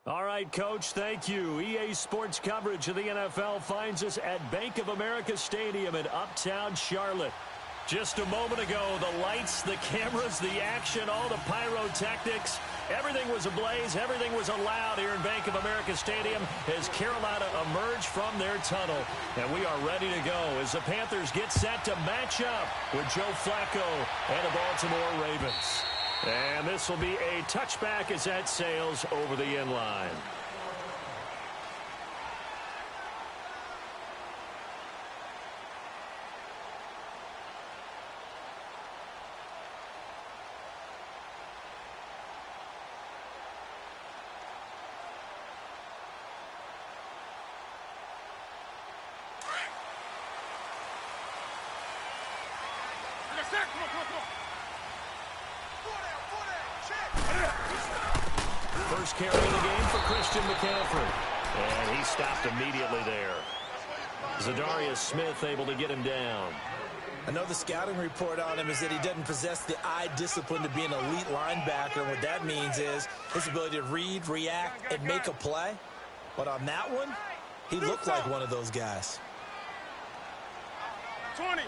All right, Coach, thank you. EA Sports coverage of the NFL finds us at Bank of America Stadium in Uptown Charlotte. Just a moment ago, the lights, the cameras, the action, all the pyrotechnics, everything was ablaze, everything was allowed here in Bank of America Stadium as Carolina emerged from their tunnel. And we are ready to go as the Panthers get set to match up with Joe Flacco and the Baltimore Ravens. And this will be a touchback as that sails over the end line. First carry of the game for Christian McCaffrey. And he stopped immediately there. Zadarius Smith able to get him down. I know the scouting report on him is that he doesn't possess the eye discipline to be an elite linebacker. And what that means is his ability to read, react, and make a play. But on that one, he looked like one of those guys. 20.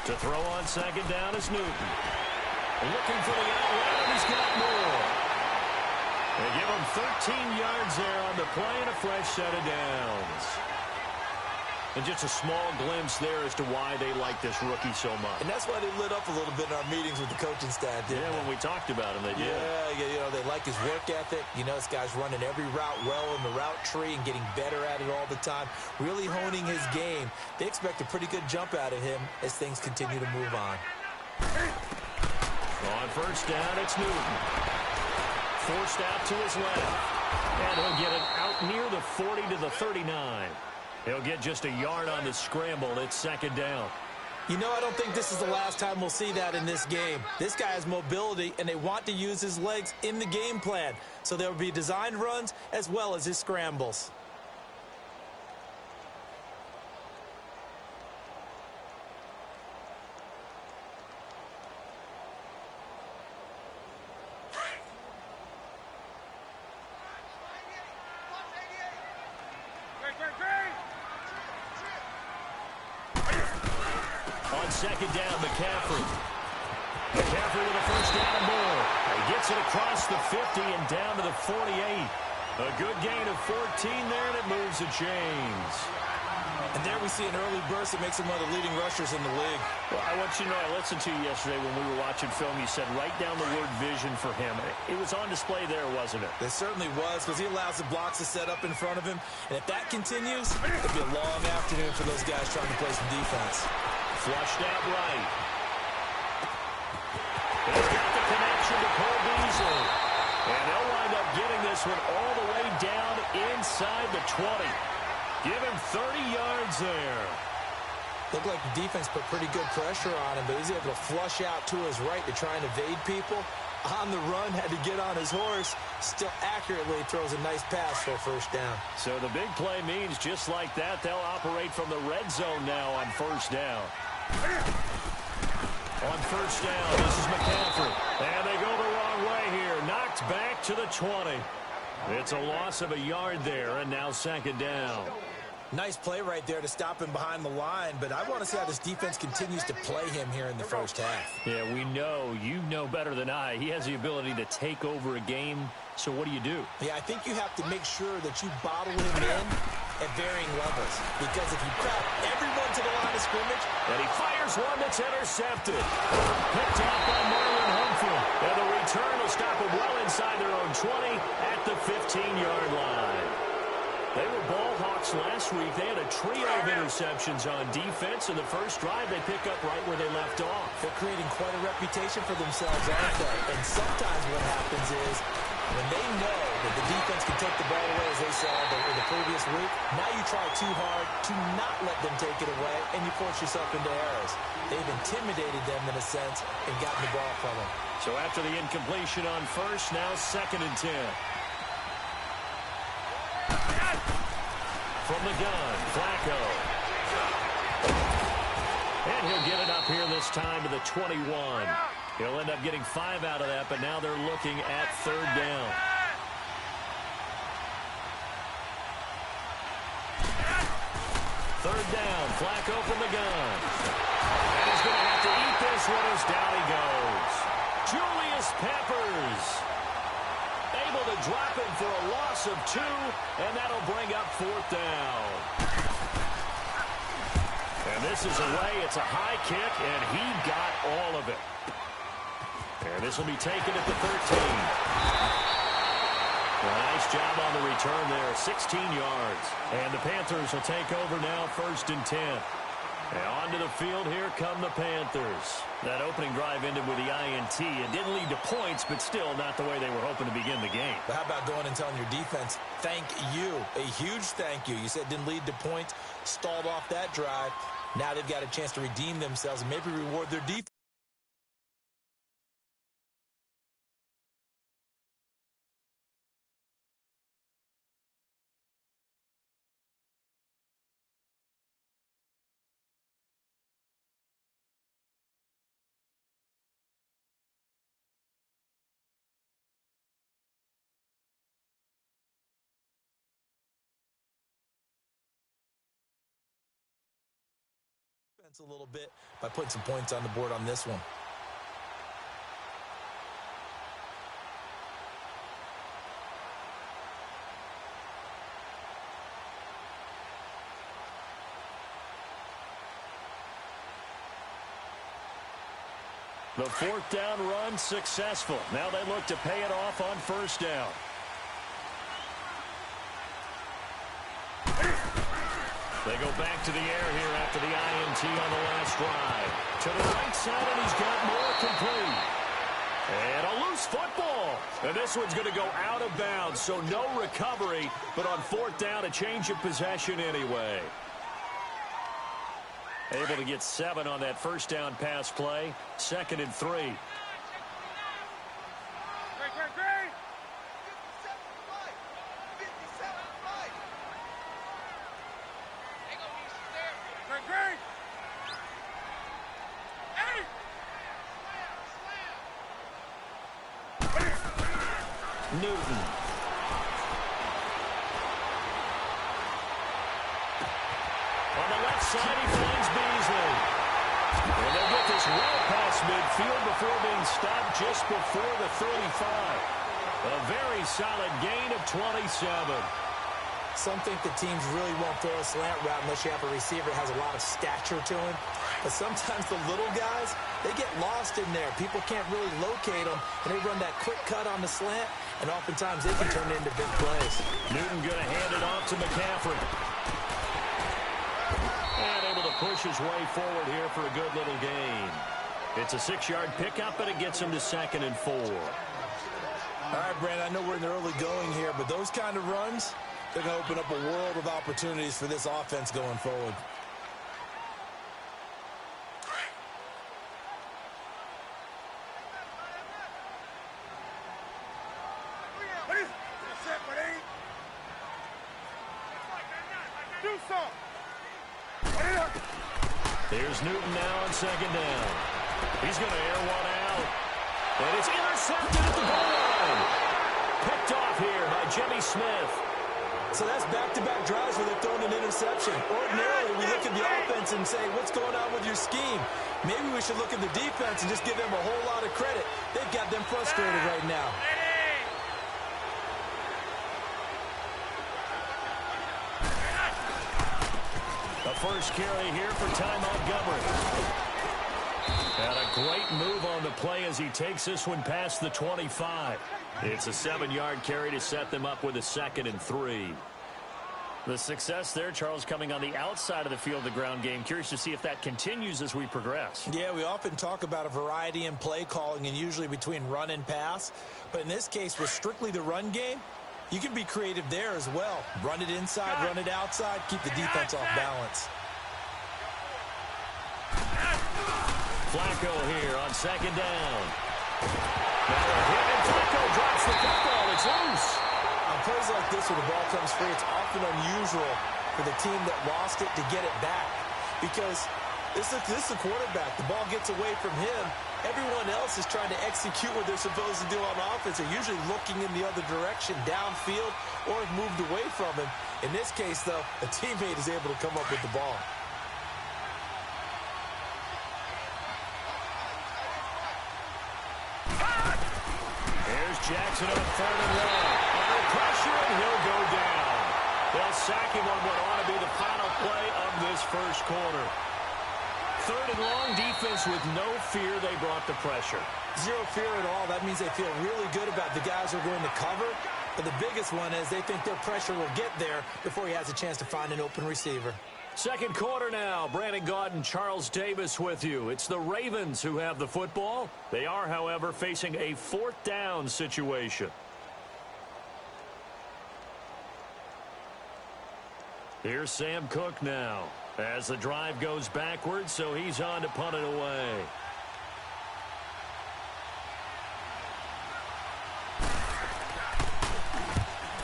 To throw on second down is Newton. Looking for the outlet, and he's got more. They give him 13 yards there on the play and a fresh set of downs. And just a small glimpse there as to why they like this rookie so much. And that's why they lit up a little bit in our meetings with the coaching staff, didn't they? When we talked about him, they did. Yeah, you know, they like his work ethic. You know, this guy's running every route well in the route tree and getting better at it all the time, really honing his game. They expect a pretty good jump out of him as things continue to move on. On first down, it's Newton. Forced out to his left. And he'll get it out near the 40 to the 39. He'll get just a yard on the scramble. It's second down. You know, I don't think this is the last time we'll see that in this game. This guy has mobility, and they want to use his legs in the game plan. So there will be designed runs as well as his scrambles. Second down, McCaffrey. McCaffrey with a first down and more. He gets it across the 50 and down to the 48. A good gain of 14 there, and it moves the chains. And there we see an early burst that makes him one of the leading rushers in the league. Well, I want you to know, I listened to you yesterday when we were watching film. You said write down the word vision for him. It was on display there, wasn't it? It certainly was, because he allows the blocks to set up in front of him. And if that continues, it'll be a long afternoon for those guys trying to play some defense. Flushed out right. He's got the connection to Cole Beasley. And they'll wind up getting this one all the way down inside the 20. Give him 30 yards there. Looked like the defense put pretty good pressure on him, but he's able to flush out to his right to try and evade people. On the run, had to get on his horse. Still accurately throws a nice pass for a first down. So the big play means just like that, they'll operate from the red zone now on first down. On first down, this is McCaffrey. And they go the wrong way here. Knocked back to the 20. It's a loss of a yard there, and now second down. Nice play right there to stop him behind the line, but I want to see how this defense continues to play him here in the first half. Yeah, we know. You know better than I. He has the ability to take over a game, so what do you do? Yeah, I think you have to make sure that you bottle him in at varying levels, because if you crowd everyone to the line of scrimmage, and he fires one that's intercepted. Picked off by Marlon Humphrey. And the return will stop him well inside their own 20 at the 15-yard line. They were ball hawks last week. They had a trio of interceptions on defense. In the first drive, they pick up right where they left off. They're creating quite a reputation for themselves, aren't they? And sometimes what happens is when they know that the defense can take the ball away, as they saw the previous week, now you try too hard to not let them take it away, and you force yourself into errors. They've intimidated them in a sense and gotten the ball from them. So after the incompletion on first, now second and 10. From the gun, Flacco. And he'll get it up here this time to the 21. He'll end up getting 5 out of that, but now they're looking at 3rd down. Third down, Flacco from the gun. And he's going to have to eat this one as down he goes. Julius Peppers able to drop him for a loss of 2, and that'll bring up 4th down. And this is away. It's a high kick, and he got all of it. And this will be taken at the 13. Nice job on the return there, 16 yards. And the Panthers will take over now, 1st and 10. And onto the field, here come the Panthers. That opening drive ended with the INT. It didn't lead to points, but still not the way they were hoping to begin the game. But how about going and telling your defense, thank you, a huge thank you. You said it didn't lead to points, stalled off that drive. Now they've got a chance to redeem themselves and maybe reward their defense. A little bit by putting some points on the board on this one. The 4th down run successful. Now they look to pay it off on 1st down. They go back to the air here after the INT on the last drive. To the right side, and he's got more complete. And a loose football. And this one's going to go out of bounds, so no recovery. But on 4th down, a change of possession anyway. Able to get 7 on that 1st down pass play. 2nd and 3. Newton. On the left side, he finds Beasley. And they'll get this well past midfield before being stopped just before the 35. A very solid gain of 27. Some think the teams really won't throw a slant route unless you have a receiver that has a lot of stature to him. But sometimes the little guys, they get lost in there. People can't really locate them, and they run that quick cut on the slant, and oftentimes they can turn it into big plays. Newton going to hand it off to McCaffrey. And able to push his way forward here for a good little gain. It's a 6-yard pickup, and it gets him to 2nd and 4. All right, Brandon, I know we're in the early going here, but those kind of runs, they're going to open up a world of opportunities for this offense going forward. Here's Newton now on 2nd down. He's going to air one out. And it's intercepted at the goal line. Picked off here by Jimmy Smith. So that's back-to-back drives where they're throwing an interception. Ordinarily, we look at the offense and say, what's going on with your scheme? Maybe we should look at the defense and just give them a whole lot of credit. They've got them frustrated right now. The first carry here for Ty Montgomery. And a great move on the play as he takes this one past the 25. It's a 7-yard carry to set them up with a 2nd and 3. The success there, Charles, coming on the outside of the field, the ground game. Curious to see if that continues as we progress. Yeah, we often talk about a variety in play calling and usually between run and pass. But in this case, with strictly the run game, you can be creative there as well. Run it inside, run it outside, keep the defense off balance. Flacco here on 2nd down. Now a hit, and Flacco drops the football. It's loose. On plays like this where the ball comes free, it's often unusual for the team that lost it to get it back. Because this is the quarterback. The ball gets away from him, Everyone else is trying to execute what they're supposed to do on offense. They're usually looking in the other direction, downfield, or have moved away from him. In this case, though, a teammate is able to come up with the ball. Here's Jackson on 3rd and long. Under pressure, and he'll go down. They'll sack him on what ought to be the final play of this first quarter. 3rd and long, defense with no fear. They brought the pressure. Zero fear at all. That means they feel really good about the guys who are going to cover. But the biggest one is they think their pressure will get there before he has a chance to find an open receiver. Second quarter now. Brandon Gaudin, Charles Davis with you. It's the Ravens who have the football. They are, however, facing a 4th down situation. Here's Sam Cook now as the drive goes backwards, so he's on to punt it away.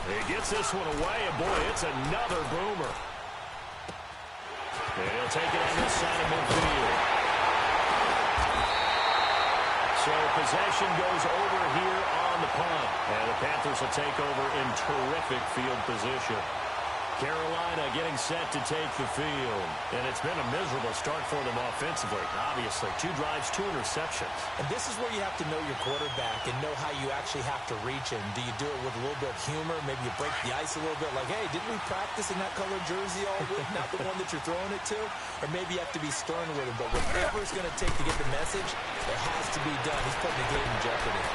He gets this one away, and boy, it's another boomer. And he'll take it on this side of midfield. So possession goes over here on the punt. And the Panthers will take over in terrific field position. Carolina getting set to take the field. And it's been a miserable start for them offensively. Obviously, 2 drives, 2 interceptions. And this is where you have to know your quarterback and know how you actually have to reach him. Do you do it with a little bit of humor? Maybe you break the ice a little bit like, hey, didn't we practice in that color jersey all week? Not the one that you're throwing it to? Or maybe you have to be stern with him. But whatever it's going to take to get the message, it has to be done. He's putting the game in jeopardy.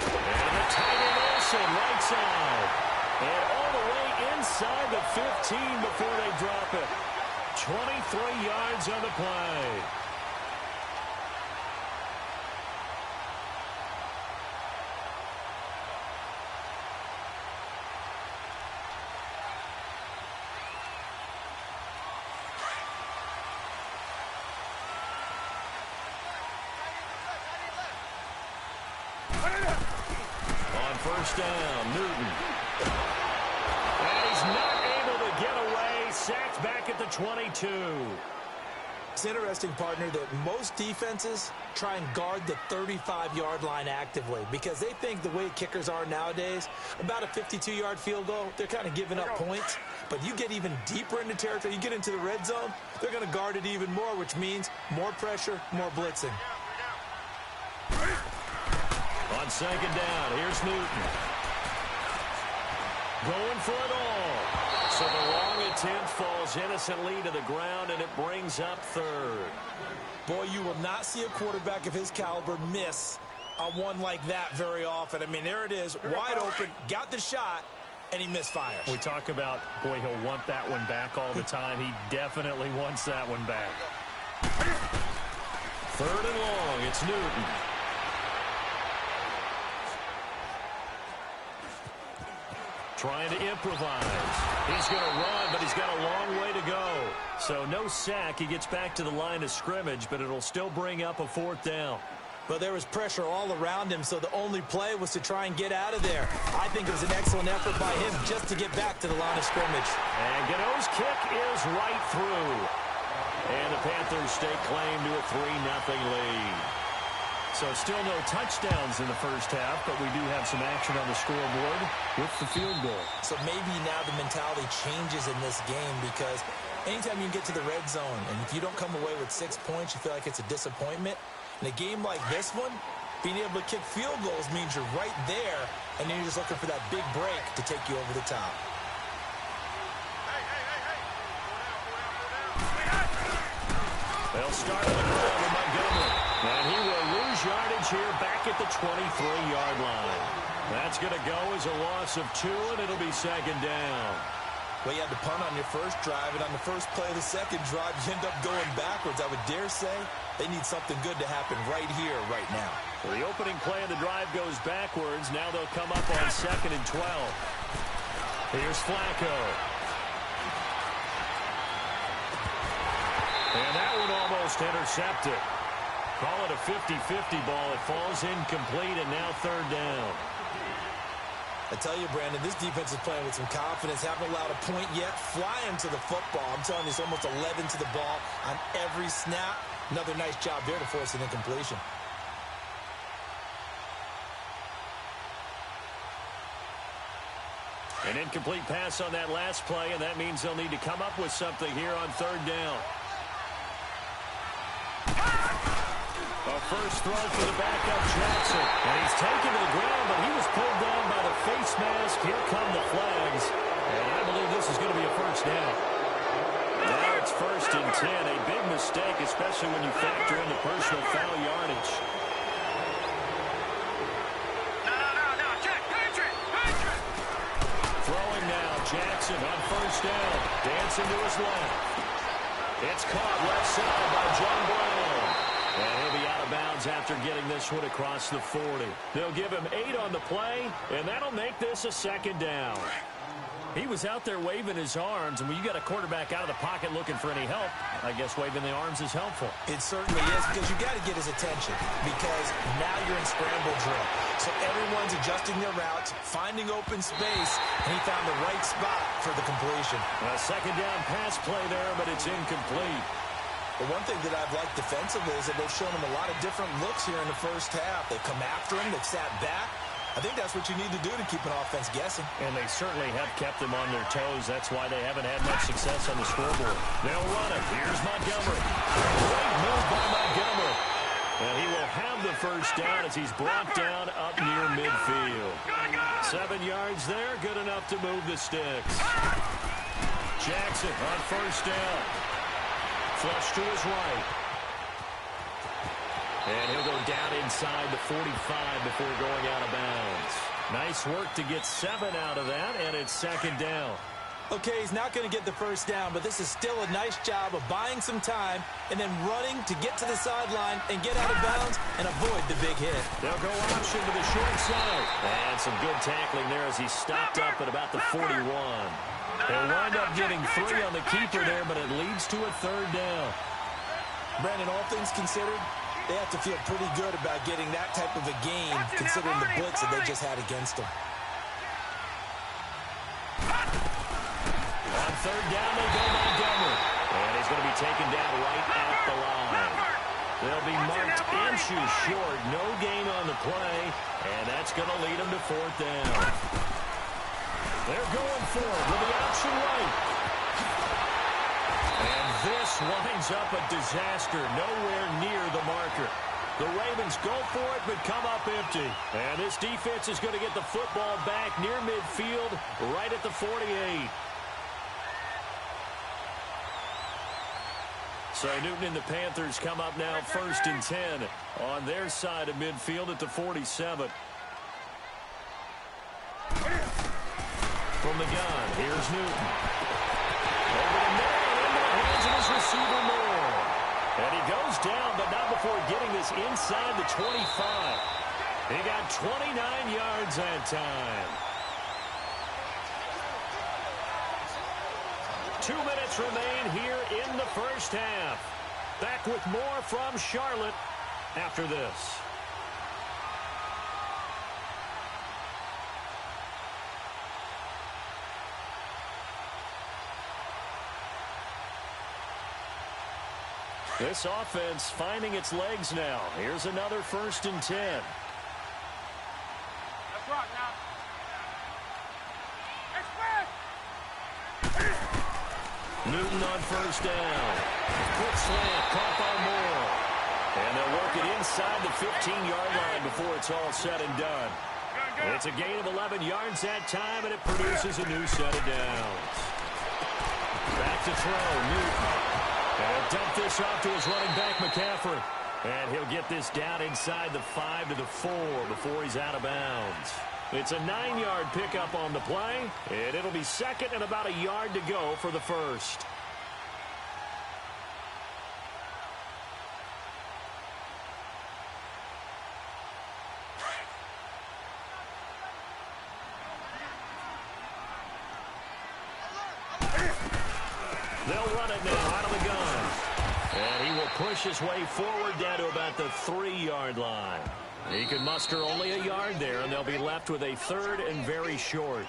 And the tight end Olsen, right side. And all the way inside the 15 before they drop it. 23 yards on the play. On first down, Newton. And he's not able to get away. Sacked back at the 22. It's interesting, partner, that most defenses try and guard the 35-yard line actively because they think the way kickers are nowadays, about a 52-yard field goal, they're kind of giving up points. But you get even deeper into territory, you get into the red zone, they're going to guard it even more, which means more pressure, more blitzing. On second down, here's Newton. Going for it all. So the long attempt falls innocently to the ground, and it brings up 3rd. Boy, you will not see a quarterback of his caliber miss on one like that very often. I mean, there it is, wide open, got the shot, and he misfires. We talk about, boy, he'll want that one back all the time. He definitely wants that one back. 3rd and long, it's Newton. Trying to improvise. He's going to run, but he's got a long way to go. So no sack. He gets back to the line of scrimmage, but it'll still bring up a 4th down. But there was pressure all around him, so the only play was to try and get out of there. I think it was an excellent effort by him just to get back to the line of scrimmage. And Gano's kick is right through. And the Panthers stake claim to a 3-0 lead. So still no touchdowns in the first half, but we do have some action on the scoreboard with the field goal. So maybe now the mentality changes in this game because anytime you get to the red zone and if you don't come away with 6 points, you feel like it's a disappointment. In a game like this one, being able to kick field goals means you're right there, and then you're just looking for that big break to take you over the top. They'll start on the ground with Montgomery. And he will lose yardage here back at the 23-yard line. That's going to go as a loss of 2, and it'll be second down. Well, you had to punt on your first drive, and on the first play of the second drive, you end up going backwards. I would dare say they need something good to happen right here, right now. Well, the opening play of the drive goes backwards. Now they'll come up on 2nd and 12. Here's Flacco. And that one almost intercepted. Call it a 50-50 ball. It falls incomplete, and now 3rd down. I tell you, Brandon, this defense is playing with some confidence. Haven't allowed a point yet. Flying to the football. I'm telling you, it's almost 11 to the ball on every snap. Another nice job there to force an incompletion. An incomplete pass on that last play, and that means they'll need to come up with something here on third down. A first throw for the backup Jackson. And he's taken to the ground, but he was pulled down by the face mask. Here come the flags. And I believe this is going to be a first down. Now it's 1st and 10. A big mistake, especially when you factor in the personal foul yardage. No. Check. Patrick. Throwing now. Jackson on first down. Dancing to his left. It's caught left side by John Brown. And he'll be out of bounds after getting this one across the 40. They'll give him 8 on the play, and that'll make this a second down. He was out there waving his arms, and when you got a quarterback out of the pocket looking for any help, I guess waving the arms is helpful. It certainly is, because you got to get his attention, because now you're in scramble drill. So everyone's adjusting their routes, finding open space, and he found the right spot for the completion. A second down pass play there, but it's incomplete. But one thing that I've liked defensively is that they've shown him a lot of different looks here in the first half. They've come after him. They've sat back. I think that's what you need to do to keep an offense guessing. And they certainly have kept them on their toes. That's why they haven't had much success on the scoreboard. They'll run it. Here's Montgomery. Great move by Montgomery. And he will have the first down as he's brought down up near midfield. 7 yards there. Good enough to move the sticks. Jackson on first down. Flush to his right. And he'll go down inside the 45 before going out of bounds. Nice work to get 7 out of that, and it's second down. Okay, he's not going to get the first down, but this is still a nice job of buying some time and then running to get to the sideline and get out of bounds and avoid the big hit. They'll go option to the short side. And some good tackling there as he stopped up at about the 41. They'll wind up getting 3 on the keeper there, but it leads to a third down. Brandon, all things considered, they have to feel pretty good about getting that type of a game considering the blitz that they just had against them. On third down, they go Montgomery. And he's going to be taken down right at the line. They'll be marked inches short. No gain on the play. And that's going to lead them to fourth down. They're going for it with the option right. And this winds up a disaster. Nowhere near the marker. The Ravens go for it, but come up empty. And this defense is going to get the football back near midfield, right at the 48. So Newton and the Panthers come up now 1st and 10 on their side of midfield at the 47. From the gun, here's Newton. Over the middle and into the hands of his receiver Moore. And he goes down, but not before getting this inside the 25. He got 29 yards that time. 2 minutes remain here in the first half. Back with more from Charlotte after this. This offense finding its legs now. Here's another 1st and 10. Let's rock now. Newton on first down. Quick slant, caught by Moore. And they'll work it inside the 15-yard line before it's all said and done. It's a gain of 11 yards that time, and it produces a new set of downs. Back to throw, Newton. And he'll dump this off to his running back, McCaffrey. And he'll get this down inside the 5 to the 4 before he's out of bounds. It's a 9-yard pickup on the play, and it'll be second and about a yard to go for the first. They'll run it now out of the gun. And he will push his way forward down to about the 3-yard line. He can muster only a yard there, and they'll be left with a third and very short.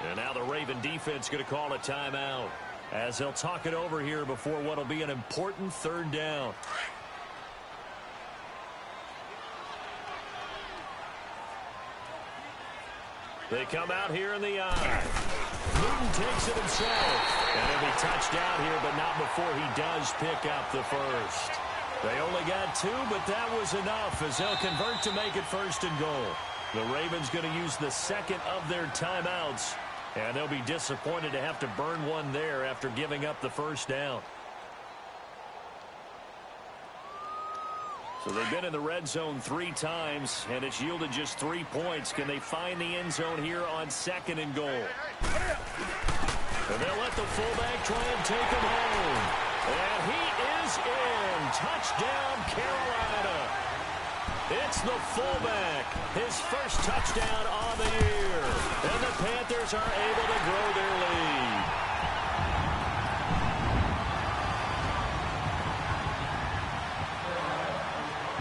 And now the Raven defense going to call a timeout as they'll talk it over here before what will be an important third down. They come out here in the eye. Newton takes it himself. And he'll be touched down here, but not before he does pick up the first. They only got 2, but that was enough as they'll convert to make it 1st and goal. The Ravens going to use the second of their timeouts, and they'll be disappointed to have to burn one there after giving up the first down. So they've been in the red zone 3 times, and it's yielded just 3 points. Can they find the end zone here on 2nd and goal? And they'll let the fullback try and take him home. And he is in. Touchdown, Carolina. It's the fullback. His first touchdown on the year. And the Panthers are able to grow their lead.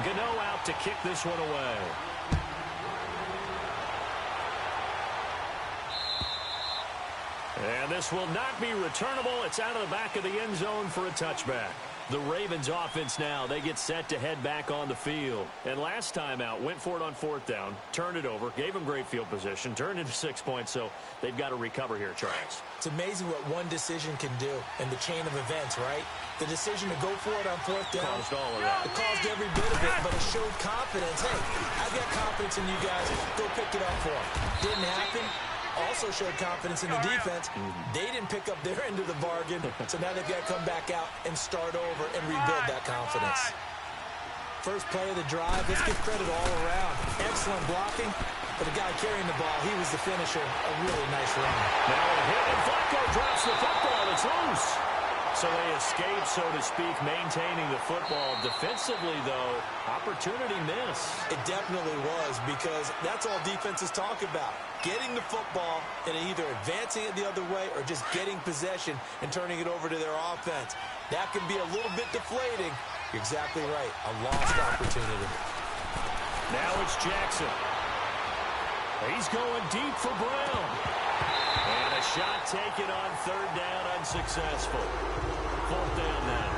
Gano out to kick this one away. And this will not be returnable. It's out of the back of the end zone for a touchback. The Ravens offense now, they get set to head back on the field. And last time out, went for it on 4th down, turned it over, gave them great field position, turned into 6 points, so they've got to recover here, Charles. It's amazing what one decision can do in the chain of events, right? The decision to go for it on 4th down. Caused all of that. It caused every bit of it, but it showed confidence. Hey, I've got confidence in you guys. Go pick it up for them. Didn't happen. Also showed confidence in the defense. They didn't pick up their end of the bargain, so now they've got to come back out and start over and rebuild that confidence. First play of the drive, let's give credit all around. Excellent blocking, but the guy carrying the ball, he was the finisher. A really nice run. Now a hit, and Flacco drops the football. It's loose. So they escape, so to speak, maintaining the football. Defensively, though, opportunity miss. It definitely was, because that's all defenses talk about. Getting the football and either advancing it the other way or just getting possession and turning it over to their offense. That can be a little bit deflating. You're exactly right. A lost opportunity. Now it's Jackson. He's going deep for Brown. And a shot taken on 3rd down, unsuccessful. 4th down now.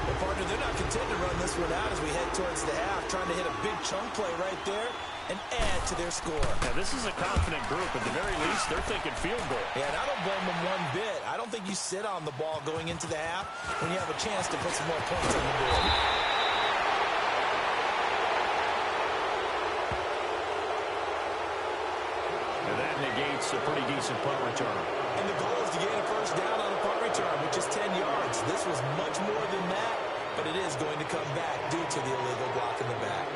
Well, partner, they're not content to run this one out as we head towards the half, trying to hit a big chunk play right there and add to their score. Now, this is a confident group. At the very least, they're thinking field goal. Yeah, and I don't blame them one bit. I don't think you sit on the ball going into the half when you have a chance to put some more points on the board. And that negates a pretty decent punt return. And the goal is to gain a first down on a punt return, which is 10 yards. This was much more than that, but it is going to come back due to the illegal block in the back.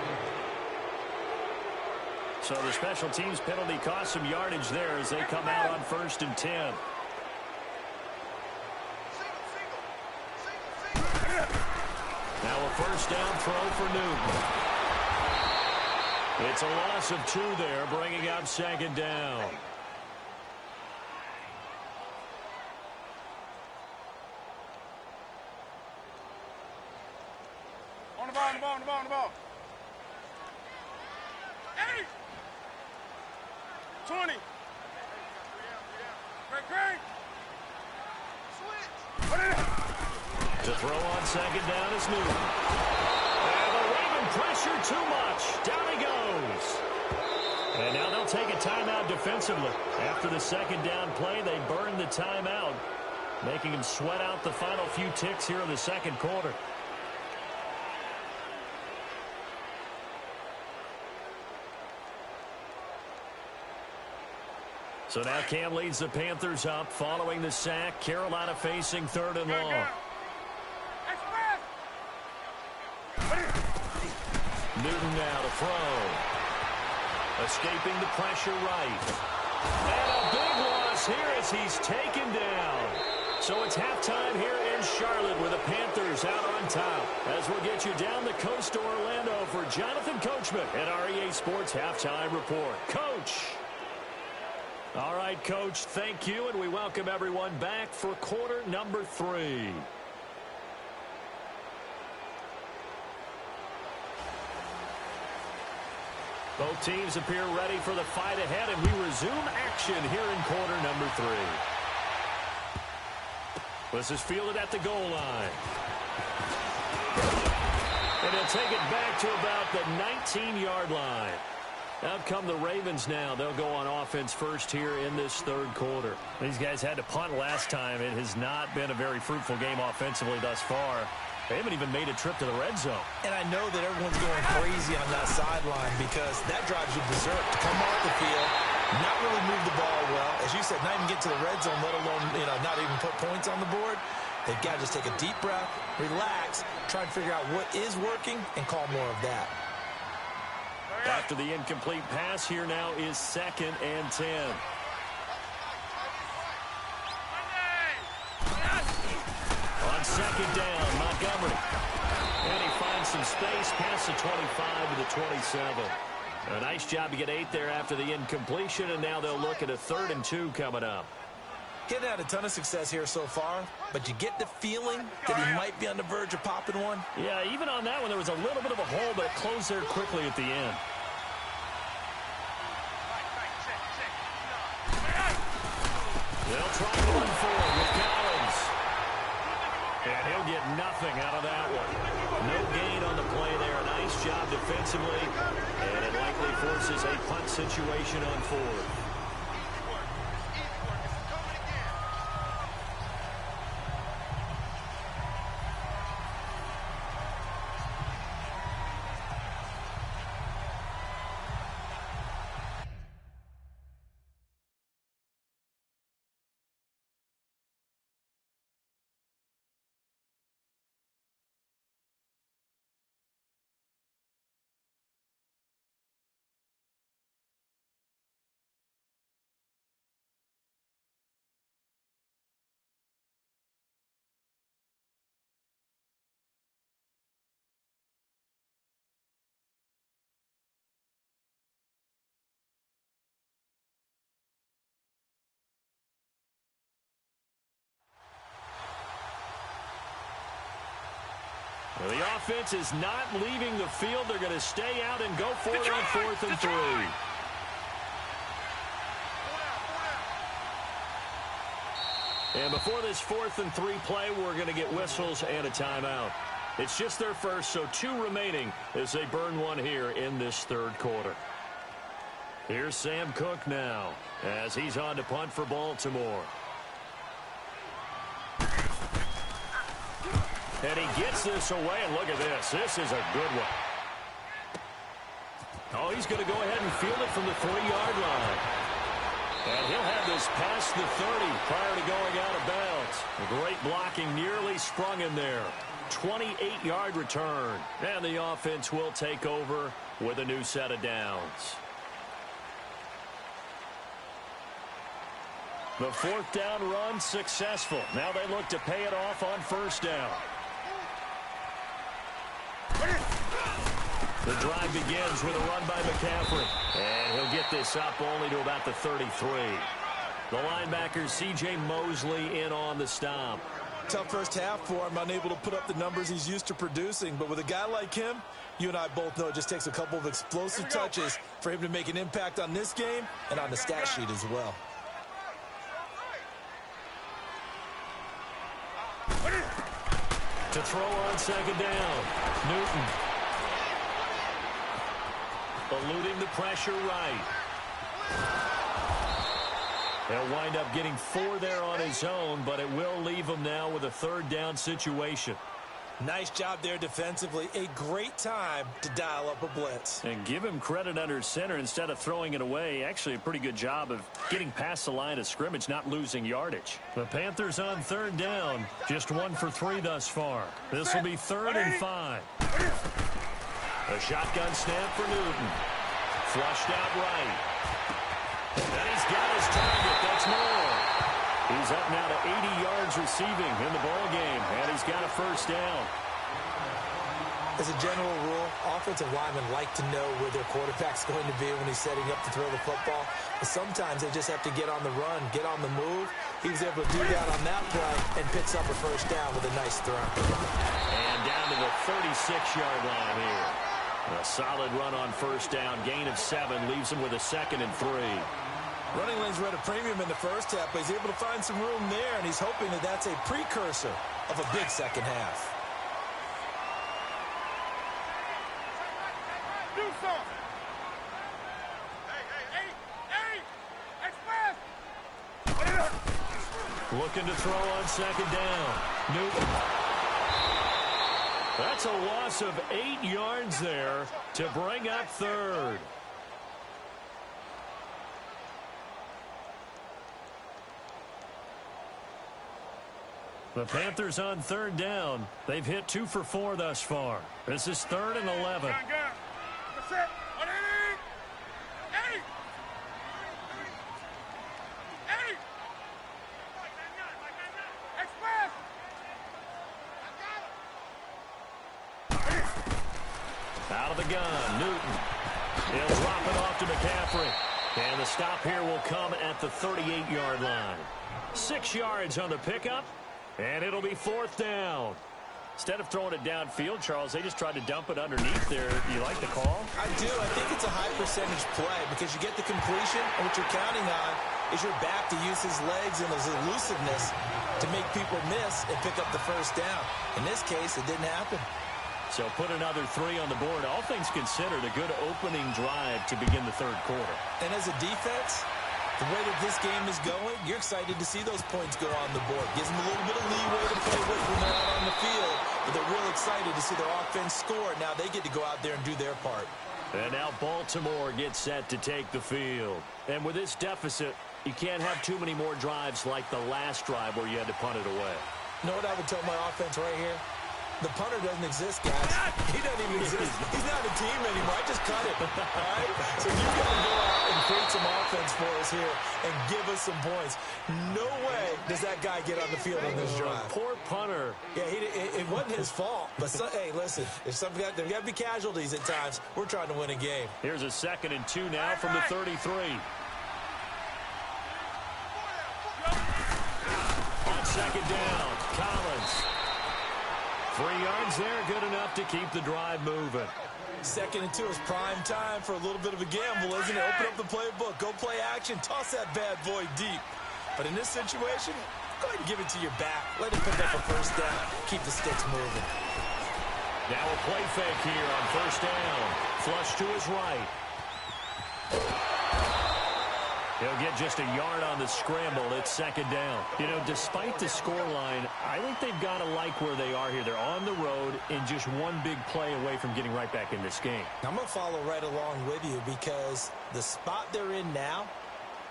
So the special teams penalty cost some yardage there as they come out on 1st and 10. Now a first down throw for Newton. It's a loss of 2 there, bringing up 2nd down. On the ball. 8. 20. Great. Switch. To throw on 2nd down is Newton. And the Raven pressure too much. Down he goes. And now they'll take a timeout defensively. After the 2nd down play, they burn the timeout, making him sweat out the final few ticks here in the 2nd quarter. So now Cam leads the Panthers up following the sack. Carolina facing 3rd and long. Newton now to throw. Escaping the pressure right. And a big loss here as he's taken down. So it's halftime here in Charlotte with the Panthers out on top. As we'll get you down the coast to Orlando for Jonathan Coachman at our EA Sports Halftime Report. Coach. All right, Coach, thank you, and we welcome everyone back for quarter number 3. Both teams appear ready for the fight ahead, and we resume action here in quarter number 3. This is fielded at the goal line. And he'll take it back to about the 19-yard line. Out come the Ravens now. They'll go on offense first here in this third quarter. These guys had to punt last time. It has not been a very fruitful game offensively thus far. They haven't even made a trip to the red zone. And I know that everyone's going crazy on that sideline because that drives you berserk to come off the field, not really move the ball well. As you said, not even get to the red zone, let alone, not even put points on the board. They've got to just take a deep breath, relax, try and figure out what is working, and call more of that. After the incomplete pass, here now is 2nd and 10. On 2nd down, Montgomery. And he finds some space past the 25 to the 27. A nice job to get 8 there after the incompletion, and now they'll look at a 3rd and 2 coming up. He hadn't had a ton of success here so far, but you get the feeling that he might be on the verge of popping one. Yeah, even on that one, there was a little bit of a hole, but it closed there quickly at the end. They'll try to run forward with Collins. And he'll get nothing out of that one. No gain on the play there. A nice job defensively, and it likely forces a punt situation on 4th. The offense is not leaving the field. They're going to stay out and go for it on 4th and 3. And before this 4th and 3 play, we're going to get whistles and a timeout. It's just their first, so 2 remaining as they burn one here in this third quarter. Here's Sam Cook now as he's on to punt for Baltimore. And he gets this away, and look at this. This is a good one. Oh, he's going to go ahead and field it from the 3-yard line. And he'll have this past the 30 prior to going out of bounds. Great blocking, nearly sprung him there. 28-yard return. And the offense will take over with a new set of downs. The 4th down run successful. Now they look to pay it off on 1st down. The drive begins with a run by McCaffrey. And he'll get this up only to about the 33. The linebacker, C.J. Mosley, in on the stop. Tough first half for him, unable to put up the numbers he's used to producing. But with a guy like him, you and I both know it just takes a couple of explosive touches for him to make an impact on this game and on the stat sheet as well. To throw on 2nd down, Newton. Eluding the pressure right. He'll wind up getting 4 there on his own, but it will leave him now with a 3rd down situation. Nice job there defensively. A great time to dial up a blitz. And give him credit under center instead of throwing it away. Actually, a pretty good job of getting past the line of scrimmage, not losing yardage. The Panthers on 3rd down. Just 1 for 3 thus far. This will be 3rd and 5. A shotgun snap for Newton. Flushed out right. And he's got his target. That's more. He's up now to 80 yards receiving in the ball game, and he's got a 1st down. As a general rule, offensive linemen like to know where their quarterback's going to be when he's setting up to throw the football. But sometimes they just have to get on the run, get on the move. He was able to do that on that play and picks up a 1st down with a nice throw. And down to the 36-yard line here. A solid run on 1st down. Gain of 7 leaves him with a 2nd and 3. Running lanes were at a premium in the first half, but he's able to find some room there, and he's hoping that that's a precursor of a big second half. Do something. Looking to throw on second down. Newton. That's a loss of 8 yards there to bring up third. The Panthers on third down. They've hit 2 for 4 thus far. This is 3rd and 11. Out of the gun, Newton. He'll drop it off to McCaffrey. And the stop here will come at the 38-yard line. 6 yards on the pickup, and it'll be 4th down. Instead of throwing it downfield, Charles, they just tried to dump it underneath there. You like the call? I do. I think it's a high-percentage play because you get the completion, and what you're counting on is your back to use his legs and his elusiveness to make people miss and pick up the first down. In this case, it didn't happen. So put another 3 on the board. All things considered, a good opening drive to begin the third quarter. And as a defense, the way that this game is going, you're excited to see those points go on the board. Gives them a little bit of leeway to play with when they're out on the field. But they're real excited to see their offense score. Now they get to go out there and do their part. And now Baltimore gets set to take the field. And with this deficit, you can't have too many more drives like the last drive where you had to punt it away. You know what I would tell my offense right here? The punter doesn't exist, guys. He doesn't even exist. He's not a team anymore. I just cut it. All right? So you've got to go out and create some offense for us here and give us some points. No way does that guy get on the field on this drive. Poor punter. Yeah, it wasn't his fault. But, hey, listen, there's got to be casualties at times. We're trying to win a game. Here's a 2nd and 2 now from the 33. On second down, Collins. 3 yards there, good enough to keep the drive moving. 2nd and 2 is prime time for a little bit of a gamble, isn't it? Open up the playbook, go play action, toss that bad boy deep. But in this situation, go ahead and give it to your back. Let him pick up a first down. Keep the sticks moving. Now a play fake here on first down. Flush to his right. He'll get just a yard on the scramble. It's second down. You know, despite the scoreline, I think they've got to like where they are here. They're on the road and just one big play away from getting right back in this game. I'm going to follow right along with you because the spot they're in now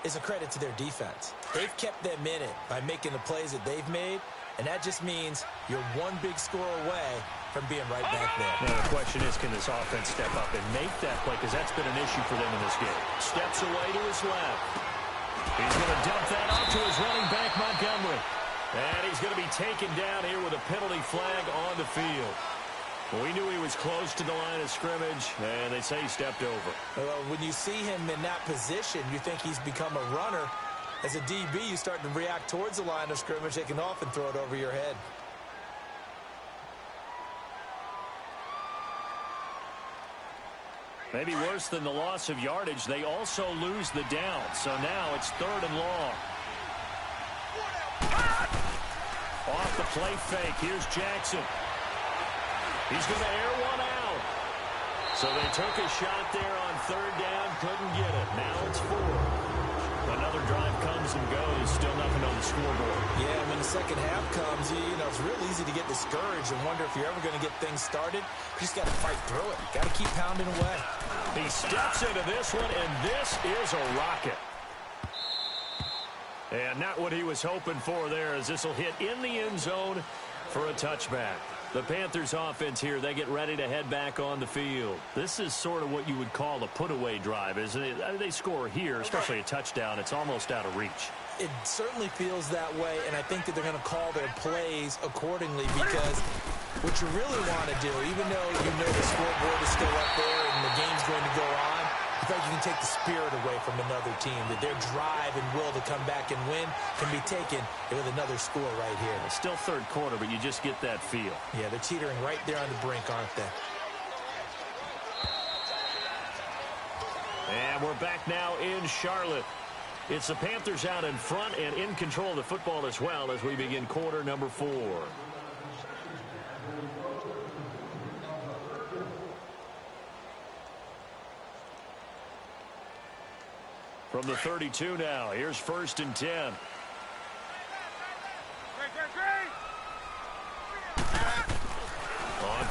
is a credit to their defense. They've kept them in it by making the plays that they've made, and that just means you're one big score away from being right back there. Now, the question is, can this offense step up and make that play? Because that's been an issue for them in this game. Steps away to his left. He's going to dump that off to his running back, Montgomery. And he's going to be taken down here with a penalty flag on the field. Well, we knew he was close to the line of scrimmage, and they say he stepped over. Well, when you see him in that position, you think he's become a runner. As a DB, you start to react towards the line of scrimmage. They can often throw it over your head. Maybe worse than the loss of yardage, they also lose the down. So now it's 3rd and long. Off the play fake. Here's Jackson. He's going to air one out. So they took a shot there on 3rd down. Couldn't get it. Now it's 4th. Another drive comes and goes. Still nothing on the scoreboard. Yeah, when the second half comes, you know, it's real easy to get discouraged and wonder if you're ever going to get things started. You just got to fight through it. Got to keep pounding away. He steps into this one, and this is a rocket. And not what he was hoping for there, as this will hit in the end zone for a touchback. The Panthers offense here, they get ready to head back on the field. This is sort of what you would call a put-away drive, isn't it? They score here, especially a touchdown. It's almost out of reach. It certainly feels that way, and I think that they're going to call their plays accordingly because what you really want to do, even though you know the scoreboard is still up there and the game's going to go on, I feel like you can take the spirit away from another team, that their drive and will to come back and win can be taken with another score right here. It's still third quarter, but you just get that feel. Yeah, they're teetering right there on the brink, aren't they? And we're back now in Charlotte. It's the Panthers out in front and in control of the football as well as we begin quarter number 4. From the 32 now, here's 1st and 10.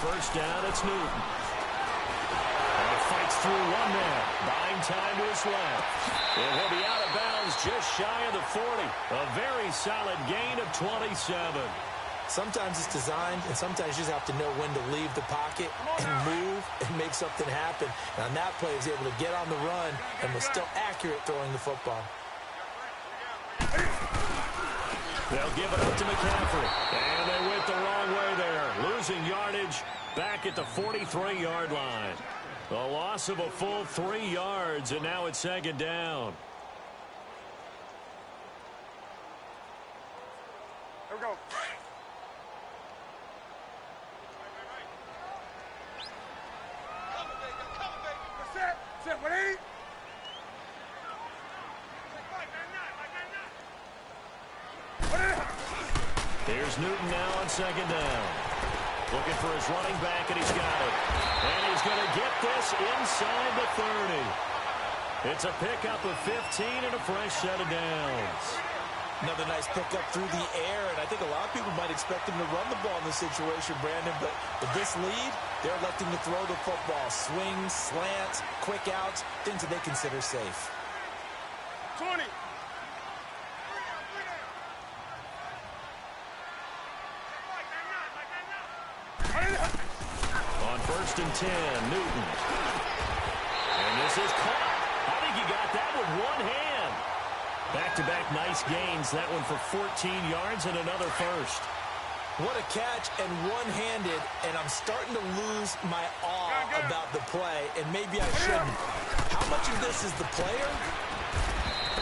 first down, it's Newton. And he fights through one man. Buying time to his left. It will be out of bounds just shy of the 40. A very solid gain of 27. Sometimes it's designed, and sometimes you just have to know when to leave the pocket and move and make something happen. And on that play, he was able to get on the run and was still accurate throwing the football. They'll give it up to McCaffrey. And they went the wrong way there. Losing yardage back at the 43-yard line. The loss of a full 3 yards, and now it's second down. Here we go. Set, 180. Here's Newton now on second down. Looking for his running back, and he's got it. And he's going to get this inside the 30. It's a pickup of 15 and a fresh set of downs. Another nice pickup through the air, and I think a lot of people might expect him to run the ball in this situation, Brandon, but with this lead, they're electing to throw the football. Swings, slants, quick outs, things that they consider safe. 20. On first and 10, Newton. And this is caught. I think he got that with one hand. Back-to-back nice gains. That one for 14 yards and another first. What a catch, and one-handed, and I'm starting to lose my awe about the play, and maybe I shouldn't. How much of this is the player?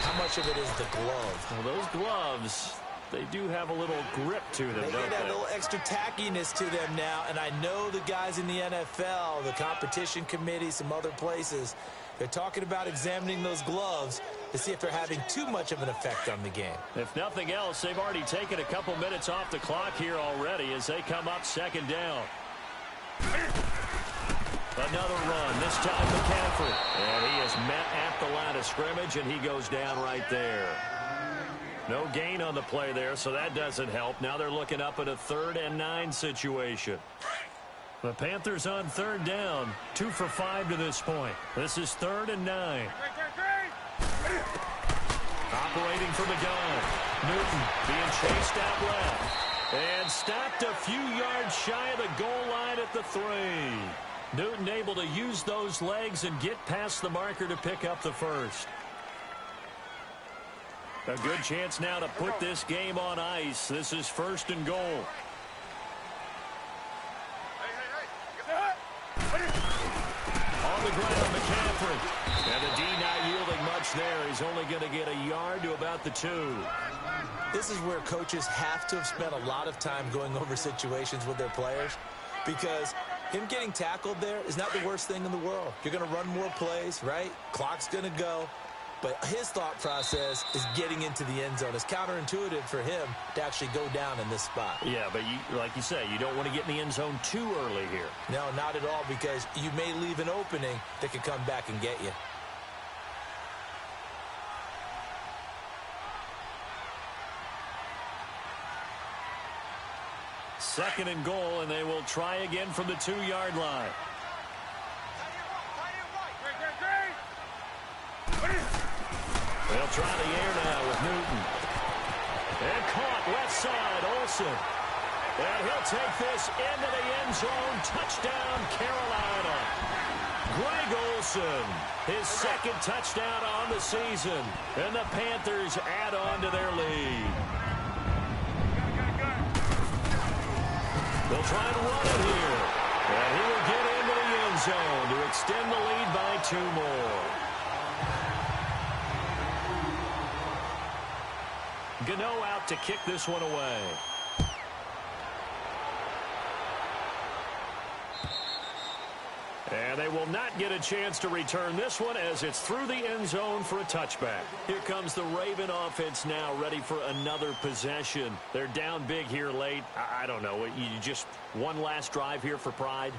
How much of it is the glove? Well, those gloves, they do have a little grip to them, They don't get that they? little extra tackiness to them now, and I know the guys in the NFL, the competition committee, some other places, they're talking about examining those gloves to see if they're having too much of an effect on the game. If nothing else, they've already taken a couple minutes off the clock here already as they come up second down. Another run, this time McCaffrey. And he is met at the line of scrimmage, and he goes down right there. No gain on the play there, so that doesn't help. Now they're looking up at a 3rd and 9 situation. The Panthers on 3rd down, 2 for 5 to this point. This is 3rd and 9. Operating from the gun. Newton being chased out left. And stopped a few yards shy of the goal line at the 3. Newton able to use those legs and get past the marker to pick up the first. A good chance now to put this game on ice. This is 1st and goal. On the ground, McCaffrey. And the D not yielding much there. He's only going to get a yard to about the 2. This is where coaches have to have spent a lot of time going over situations with their players, because him getting tackled there is not the worst thing in the world. You're going to run more plays, right? Clock's going to go. But his thought process is getting into the end zone. It's counterintuitive for him to actually go down in this spot. Yeah, but like you say, you don't want to get in the end zone too early here. No, not at all, because you may leave an opening that could come back and get you. Second and goal, and they will try again from the 2-yard line. They'll try the air now with Newton. And caught left side, Olsen. And he'll take this into the end zone. Touchdown, Carolina. Greg Olsen, his 2nd touchdown on the season. And the Panthers add on to their lead. They'll try to run it here. And he will get into the end zone to extend the lead by 2 more. Gano out to kick this one away. And they will not get a chance to return this one as it's through the end zone for a touchback. Here comes the Raven offense now ready for another possession. They're down big here late. I don't know. You just one last drive here for pride?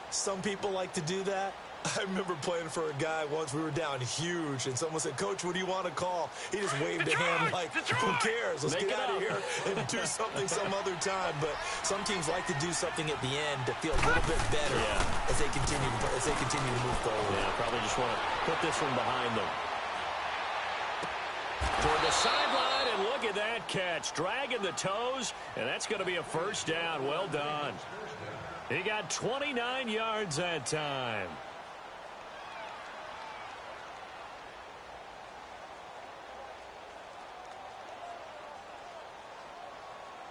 Some people like to do that. I remember playing for a guy once. We were down huge, and someone said, "Coach, what do you want to call?" He just waved a hand like, who cares? Let's get out of here and do something some other time. But some teams like to do something at the end to feel a little bit better as they continue to move forward. Yeah, probably just want to put this one behind them. Toward the sideline, and look at that catch. Dragging the toes, and that's going to be a first down. Well done. He got 29 yards that time.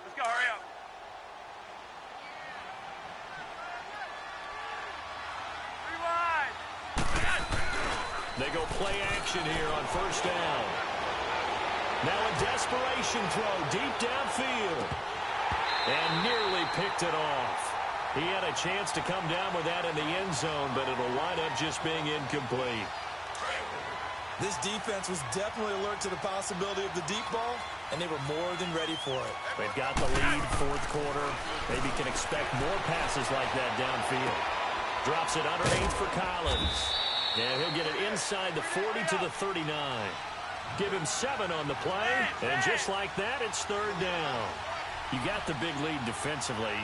Let's go, hurry up. Rewind. They go play action here on first down. Now a desperation throw deep downfield. And nearly picked it off. He had a chance to come down with that in the end zone, but it'll wind up just being incomplete. This defense was definitely alert to the possibility of the deep ball, and they were more than ready for it. They've got the lead, fourth quarter. Maybe can expect more passes like that downfield. Drops it underneath for Collins. And he'll get it inside the 40 to the 39. Give him 7 on the play, and just like that, it's third down. You got the big lead defensively.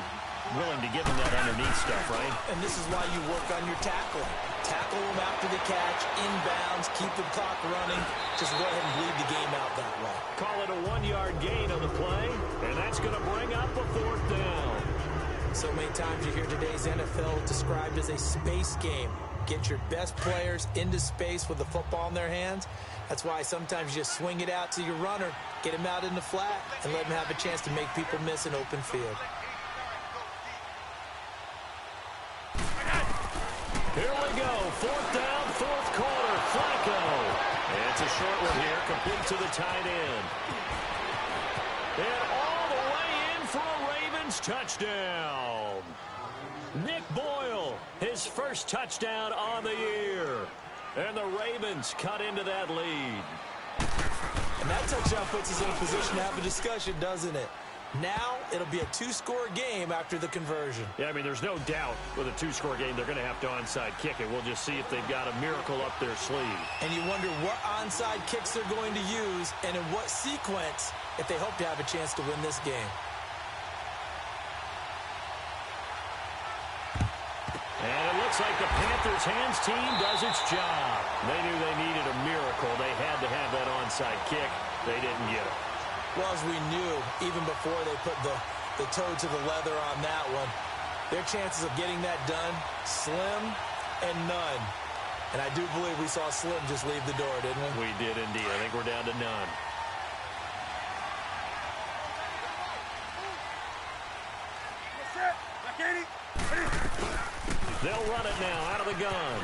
Willing to give him that underneath stuff, right? And this is why you work on your tackling. Tackle them after the catch, inbounds, keep the clock running. Just go ahead and bleed the game out that way. Call it a 1-yard gain on the play, and that's going to bring up a fourth down. So many times you hear today's NFL described as a space game. Get your best players into space with the football in their hands. That's why sometimes you just swing it out to your runner, get him out in the flat, and let him have a chance to make people miss an open field. Here we go. Fourth down, fourth quarter. Flacco. And it's a short one here, complete to the tight end. And all the way in for a Ravens touchdown. Nick Boyle, his first touchdown on the year. And the Ravens cut into that lead. And that touchdown puts us in a position to have a discussion, doesn't it? Now it'll be a 2-score game after the conversion. Yeah, I mean, there's no doubt with a 2-score game they're going to have to onside kick it. We'll just see if they've got a miracle up their sleeve. And you wonder what onside kicks they're going to use and in what sequence if they hope to have a chance to win this game. And it looks like the Panthers' hands team does its job. They knew they needed a miracle. They had to have that onside kick. They didn't get it. Well, as we knew, even before they put the toe to the leather on that one, their chances of getting that done, slim and none. And I do believe we saw Slim just leave the door, didn't we? We did indeed. I think we're down to none. They'll run it now out of the gun.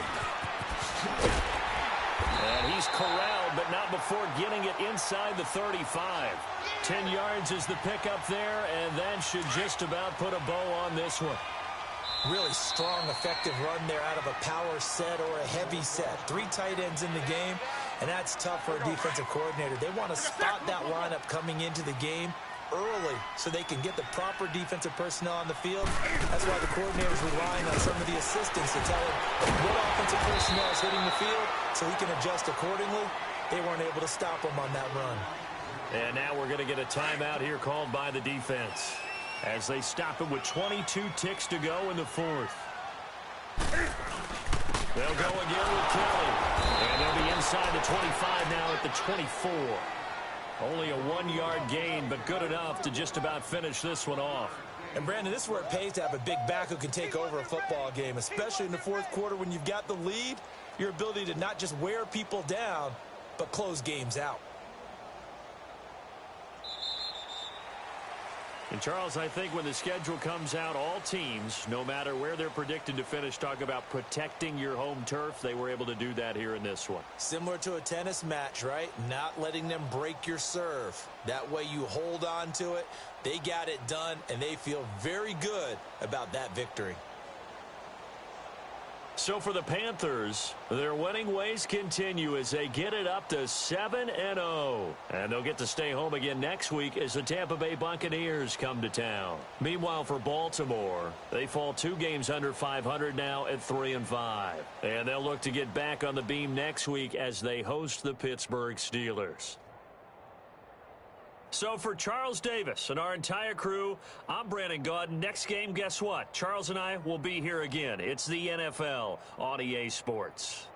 And he's corralled, but not before getting it inside the 35. 10 yards is the pickup there, and that should just about put a bow on this one. Really strong, effective run there out of a power set or a heavy set. 3 tight ends in the game, and that's tough for a defensive coordinator. They want to spot that lineup coming into the game early so they can get the proper defensive personnel on the field. That's why the coordinator is relying on some of the assistants to tell him what offensive personnel is hitting the field so he can adjust accordingly. They weren't able to stop him on that run. And now we're going to get a timeout here called by the defense as they stop it with 22 ticks to go in the fourth. They'll go again with Kelly. And they'll be inside the 25 now at the 24. Only a 1-yard gain, but good enough to just about finish this one off. And, Brandon, this is where it pays to have a big back who can take over a football game, especially in the fourth quarter when you've got the lead, your ability to not just wear people down, but close games out. And, Charles, I think when the schedule comes out, all teams, no matter where they're predicted to finish, talk about protecting your home turf. They were able to do that here in this one. Similar to a tennis match, right? Not letting them break your serve. That way you hold on to it. They got it done, and they feel very good about that victory. So for the Panthers, their winning ways continue as they get it up to 7-0. And they'll get to stay home again next week as the Tampa Bay Buccaneers come to town. Meanwhile, for Baltimore, they fall 2 games under 500 now at 3-5. And they'll look to get back on the beam next week as they host the Pittsburgh Steelers. So for Charles Davis and our entire crew, I'm Brandon Gaudin. Next game, guess what? Charles and I will be here again. It's the NFL on EA Sports.